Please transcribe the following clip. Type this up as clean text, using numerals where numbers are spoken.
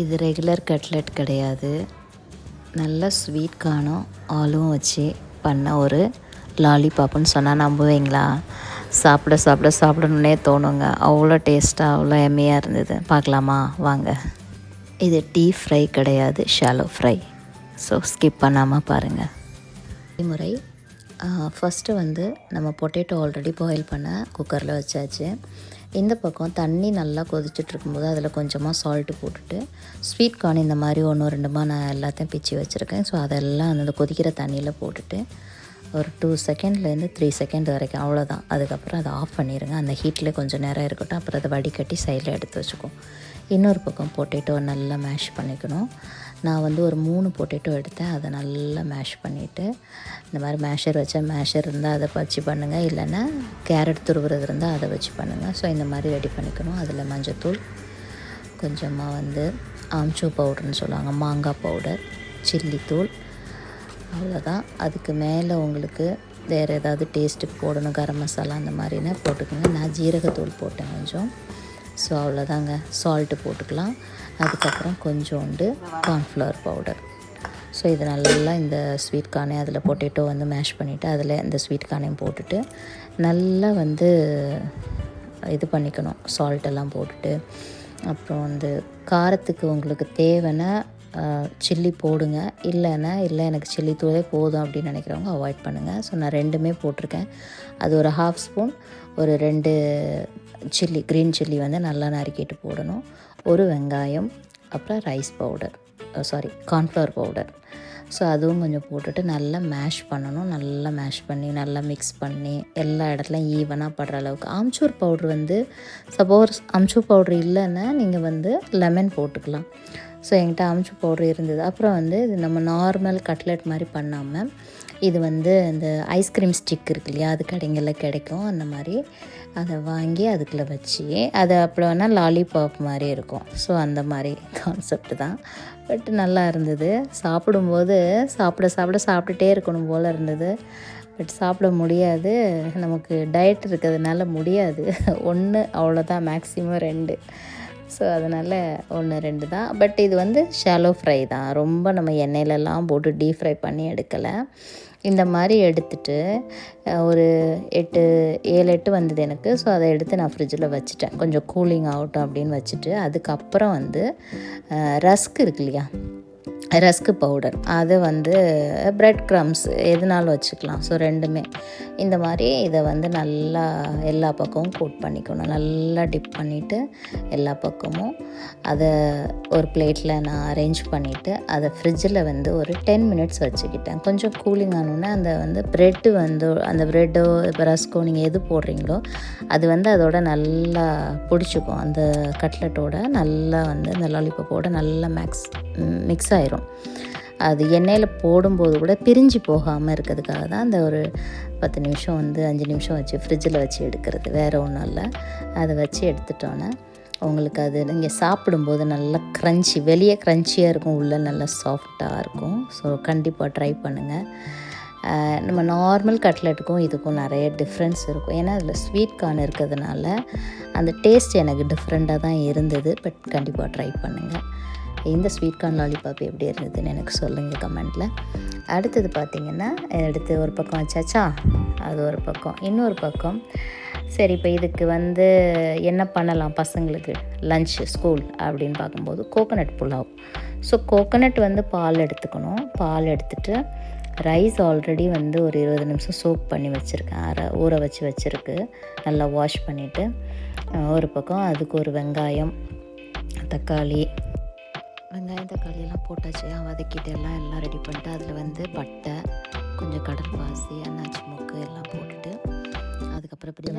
இது regular cutlet கிடையாது. நல்ல ஸ்வீட் கார்னும் ஆலும் வச்சு பண்ண ஒரு லாலிபாப்புன்னு சொன்னால் நம்புவீங்களா? சாப்பிடணுன்னே தோணுங்க. அவ்வளோ டேஸ்ட்டாக அவ்வளோ எம்மியாக இருந்தது. பார்க்கலாமா வாங்க. இது டீப் ஃப்ரை கிடையாது, ஷாலோ ஃப்ரை. ஸோ ஸ்கிப் பண்ணாமல் பாருங்கள். முறை ஃபஸ்ட்டு வந்து நம்ம பொட்டேட்டோ ஆல்ரெடி பாயில் பண்ண குக்கரில் வச்சாச்சு. இந்த பக்கம் தண்ணி நல்லா கொதிச்சுட்ருக்கும்போது அதில் கொஞ்சமாக சால்ட்டு போட்டுட்டு ஸ்வீட் கார்ன் இந்த மாதிரி 1-2 நான் எல்லாத்தையும் பிச்சு வச்சுருக்கேன். ஸோ அதெல்லாம் அந்த கொதிக்கிற தண்ணியில் போட்டுட்டு ஒரு 2 செகண்ட்லேருந்து 3 செகண்ட் வரைக்கும், அவ்வளோதான். அதுக்கப்புறம் அதை ஆஃப் பண்ணிடுங்க. அந்த ஹீட்லேயே கொஞ்சம் நேரம் இருக்கட்டும். அப்புறம் அதை வடிகட்டி சைடில் எடுத்து வச்சுக்குவோம். இன்னொரு பக்கம் பொட்டேட்டோ நல்லா மேஷ் பண்ணிக்கணும். நான் வந்து ஒரு 3 பொட்டேட்டோ எடுத்தேன். அதை நல்லா மேஷ் பண்ணிவிட்டு, இந்த மாதிரி மேஷர் இருந்தால் அதை வச்சு பண்ணுங்கள், இல்லைன்னா கேரட் துருவுறது இருந்தால் அதை வச்சு பண்ணுங்கள். ஸோ இந்த மாதிரி ரெடி பண்ணிக்கணும். அதில் மஞ்சத்தூள், கொஞ்சமாக வந்து ஆம்ச்சூர் பவுடர்னு சொல்லுவாங்க, மாங்காய் பவுடர், சில்லி தூள், அவ்வளோதான். அதுக்கு மேலே உங்களுக்கு வேறு ஏதாவது டேஸ்ட்டுக்கு போடணும், கரம் மசாலா அந்த மாதிரினா போட்டுக்கோங்க. நான் ஜீரகத்தூள் போட்டேன் கொஞ்சம். ஸோ அவ்வளோதாங்க. சால்ட்டு போட்டுக்கலாம். அதுக்கப்புறம் கொஞ்சோண்டு கார்ன்ஃப்ளவர் பவுடர். ஸோ இது நல்லா இந்த ஸ்வீட் கார்னே அதில் பொட்டேட்டோ வந்து மேஷ் பண்ணிவிட்டு அதில் இந்த ஸ்வீட் கார்னையும் போட்டுட்டு நல்லா வந்து இது பண்ணிக்கணும். சால்ட்டெல்லாம் போட்டுட்டு அப்புறம் வந்து காரத்துக்கு உங்களுக்கு தேவைன்னா சில்லி போடுங்க. இல்லை எனக்கு சில்லி தூளே போதும் அப்படின்னு நினைக்கிறவங்க அவாய்ட் பண்ணுங்கள். ஸோ நான் 2மே போட்டிருக்கேன். அது ஒரு 1/2 ஸ்பூன், ஒரு 2 சில்லி, க்ரீன் சில்லி வந்து நல்லா நறுக்கிட்டு போடணும். ஒரு வெங்காயம், அப்புறம் rice powder, cornflour powder. So அதுவும் கொஞ்சம் போட்டுட்டு நல்லா மேஷ் பண்ணணும். நல்லா மேஷ் பண்ணி நல்லா மிக்ஸ் பண்ணி எல்லா இடத்துலையும் ஈவனாக படுற அளவுக்கு. ஆம்ச்சூர் பவுட்ரு வந்து சப்போஸ் ஆம்ச்சூர் பவுட்ரு இல்லைன்னா நீங்கள் வந்து லெமன் போட்டுக்கலாம். ஸோ என்கிட்ட ஆம்ச்சூர் பவுட்ரு இருந்தது. அப்புறம் வந்து இது நம்ம நார்மல் கட்லெட் மாதிரி பண்ணாமல் இது வந்து இந்த ஐஸ்கிரீம் ஸ்டிக் இருக்கு இல்லையா, அது கடைங்களில் கிடைக்கும். அந்த மாதிரி அதை வாங்கி அதுக்குள்ளே வச்சு அதை அப்புறம் வேணால் லாலிபாப் மாதிரி இருக்கும். ஸோ அந்த மாதிரி கான்செப்ட் தான். பட் நல்லா இருந்தது. சாப்பிடும்போது சாப்பிட்டுட்டே இருக்கணும் போல் இருந்தது. பட் சாப்பிட முடியாது, நமக்கு டயட் இருக்கிறதுனால முடியாது. 1 அவ்வளோதான், மேக்ஸிமம் 2. ஸோ அதனால் 1-2 தான். பட் இது வந்து ஷாலோ ஃப்ரை தான். ரொம்ப நம்ம எண்ணெயிலலாம் போட்டு டீப் ஃப்ரை பண்ணி எடுக்கலை. இந்த மாதிரி எடுத்துகிட்டு ஒரு 7-8 வந்தது எனக்கு. ஸோ அதை எடுத்து நான் ஃப்ரிட்ஜில் வச்சுட்டேன். கொஞ்சம் கூலிங் ஆகட்டும் அப்படின்னு வச்சுட்டு, அதுக்கப்புறம் வந்து ரஸ்க் இருக்கு இல்லையா, ரஸ்க்கு பவுடர், அது வந்து ப்ரெட் க்ரம்ஸ் எதுனாலும் வச்சுக்கலாம். ஸோ 2மே இந்த மாதிரி இதை வந்து நல்லா எல்லா பக்கமும் கோட் பண்ணிக்கணும். நல்லா டிப் பண்ணிவிட்டு எல்லா பக்கமும் அதை ஒரு பிளேட்டில் நான் அரேஞ்ச் பண்ணிவிட்டு அதை ஃப்ரிட்ஜில் வந்து ஒரு 10 மினிட்ஸ் வச்சுக்கிட்டேன். கொஞ்சம் கூலிங் ஆனோன்னே அந்த வந்து ப்ரெட்டு வந்து அந்த ப்ரெட்டோ இப்போ ரஸ்கோ நீங்கள் எது போடுறீங்களோ அது வந்து அதோட நல்லா பிடிச்சிக்கும். அந்த கட்லெட்டோட நல்லா வந்து அந்த லாலிபாப்போட நல்லா மிக்ஸ் ஆயிரும். அது எண்ணெயில் போடும்போது கூட பிரிஞ்சு போகாமல் இருக்கிறதுக்காக தான் அந்த ஒரு 10 நிமிஷம் வந்து 5 நிமிஷம் வச்சு ஃப்ரிட்ஜில் வச்சு எடுக்கிறது. வேறு ஒன்றும் இல்லை. அதை வச்சு எடுத்துட்டோன்னே உங்களுக்கு அது நீங்கள் சாப்பிடும்போது நல்லா க்ரன்ச்சி, வெளியே க்ரன்ச்சியாக இருக்கும், உள்ளே நல்லா சாஃப்டாக இருக்கும். ஸோ கண்டிப்பாக ட்ரை பண்ணுங்கள். நம்ம நார்மல் கட்லெட்டுக்கும் இதுக்கும் நிறைய டிஃப்ரென்ஸ் இருக்கும். ஏன்னா அதில் ஸ்வீட் கார்ன் இருக்கிறதுனால அந்த டேஸ்ட் எனக்கு டிஃப்ரெண்ட்டாக தான் இருந்தது. பட் கண்டிப்பாக ட்ரை பண்ணுங்கள். இந்த ஸ்வீட் கார்ன் லாலிபாப் எப்படி இருந்ததுன்னு எனக்கு சொல்லுங்கள் கமெண்ட்டில். அடுத்தது பார்த்திங்கன்னா, எடுத்து ஒரு பக்கம் வச்சாச்சா, அது ஒரு பக்கம். இன்னொரு பக்கம் சரி இப்போ இதுக்கு வந்து என்ன பண்ணலாம் பசங்களுக்கு லன்ச்சு ஸ்கூல் அப்படின்னு பார்க்கும்போது கோகோனட் புலாவ். ஸோ கோகோனட் வந்து பால் எடுத்துக்கணும். பால் எடுத்துகிட்டு ரைஸ் ஆல்ரெடி வந்து ஒரு 20 நிமிஷம் சோக் பண்ணி வச்சுருக்கேன், ஊற வச்சு வச்சுருக்கு. நல்லா வாஷ் பண்ணிவிட்டு ஒரு பக்கம் அதுக்கு ஒரு வெங்காயம் தக்காளியெல்லாம் போட்டாச்சு. வதக்கிட்டு எல்லாம் ரெடி பண்ணிட்டு அதில் வந்து பட்டை, கொஞ்சம் கடல் பாசி, அன்னாச்சி மூக்கு எல்லாம் போட்டுட்டு அதுக்கப்புறம் இப்படி